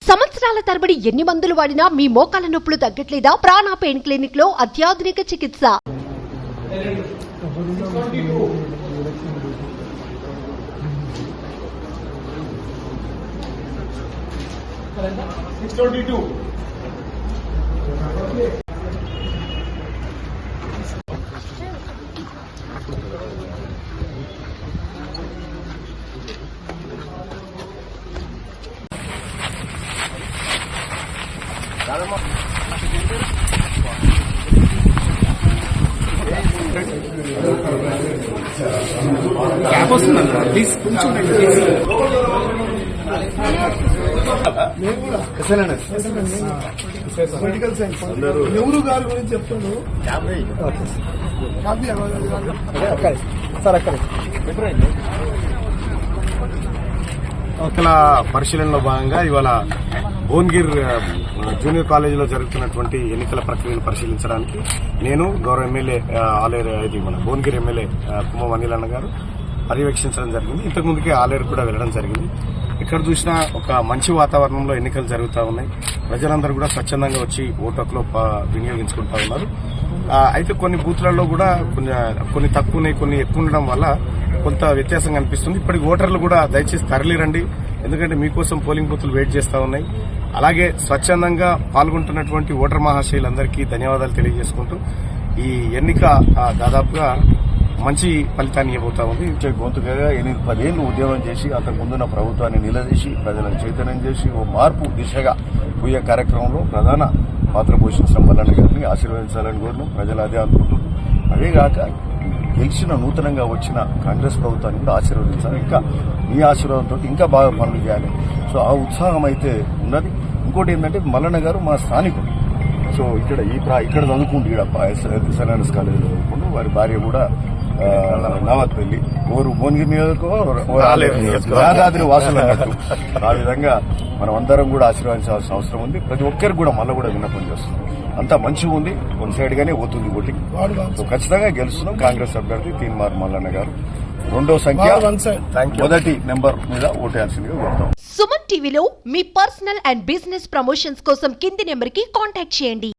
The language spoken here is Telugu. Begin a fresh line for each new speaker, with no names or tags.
సంవత్సరాల తరబడి ఎన్ని మందులు వాడినా మీ మోకాల నొప్పులు తగ్గట్లేదా? ప్రాణ పెయిన్ క్లినిక్ లో అత్యాధునిక చికిత్స.
క్యాప్ వస్తుందండి ప్లీజ్ కొంచెం
మెడికల్ సైన్స్ ఎవరు గారి గురించి చెప్తాడు సార్ అక్కడ
ఎన్నికల పరిశీలనలో భాగంగా ఇవాళ భువనగిర్ జూనియర్ కాలేజీలో జరుగుతున్నటువంటి ఎన్నికల ప్రక్రియను పరిశీలించడానికి నేను గౌరవ ఎమ్మెల్యే ఆలేరు మన భువనగిరి ఎమ్మెల్యే కుమ్మం అనిల్ అన్న గారు పర్యవేక్షించడం జరిగింది. ఇంతకు ముందుకే ఆలేరు కూడా వెళ్లడం జరిగింది. ఇక్కడ చూసినా ఒక మంచి వాతావరణంలో ఎన్నికలు జరుగుతూ ఉన్నాయి. ప్రజలందరూ కూడా స్వచ్ఛందంగా వచ్చి ఓటు హక్కులో వినియోగించుకుంటా ఉన్నారు. అయితే కొన్ని బూత్లలో కూడా కొన్ని తక్కువ కొన్ని ఎక్కువ ఉండడం వల్ల కొంత వ్యత్యాసం కనిపిస్తుంది. ఇప్పటికి ఓటర్లు కూడా దయచేసి తరలిరండి, ఎందుకంటే మీకోసం పోలింగ్ బూత్లు వెయిట్ చేస్తా ఉన్నాయి. అలాగే స్వచ్ఛందంగా పాల్గొంటున్నటువంటి ఓటర్ మహాశయులందరికీ ధన్యవాదాలు తెలియజేసుకుంటూ ఈ ఎన్నిక దాదాపుగా మంచి ఫలితాన్ని ఇవ్వబోతా ఉంది.
గొంతుగా 10 ఏళ్లు ఉద్యమం చేసి అంతకు ముందున్న ప్రభుత్వాన్ని నిలదీసి ప్రజలను చైతన్యం చేసి ఓ మార్పు దిశగా పోయే కార్యక్రమంలో ప్రధాన పాత్ర పోషించిన మల్లన్న గారిని ఆశీర్వదించాలని కోరినాం. ప్రజలు అదే అనుకుంటున్నారు. అదేగాక గెలిచిన నూతనంగా వచ్చిన కాంగ్రెస్ ప్రభుత్వాన్ని కూడా ఆశీర్వదించాలి. ఇంకా మీ ఆశీర్వాదంతో ఇంకా బాగా పనులు చేయాలి. సో ఆ ఉత్సాహం అయితే ఉన్నది. ఇంకోటి ఏంటంటే మల్లన్న గారు మా స్థానికుడు. సో ఇక్కడ చదువుకుంటూ ఎస్ఎన్ఎస్ కాలేజీలో చదువుకుంటూ వారి భార్య కూడా నావత్పల్లి ఓరు భువనగిరి నియోజకవర్గం యాదాద్రి వాసులు అన్నట్టు. ఆ విధంగా మనం అందరం కూడా ఆశీర్వదించాల్సిన అవసరం ఉంది. ప్రతి ఒక్కరికి కూడా మళ్ళీ కూడా విన్నపం చేస్తున్నాం. అంతా మంచిగా ఉంది. వన్ సైడ్ గానే పోతుంది ఓటింగ్. సో ఖచ్చితంగా గెలుస్తున్నాం. కాంగ్రెస్ అభ్యర్థి తీన్మార్ మల్లన్న గారు రెండో సంఖ్య మొదటి నెంబర్ మీద ఓటేయాల్సిందిగా కోరుతాం.
సుమన్ టీవీలో మీ పర్సనల్ అండ్ బిజినెస్ ప్రమోషన్స్ కోసం కింది నెంబర్ కి కాంటాక్ట్ చేయండి.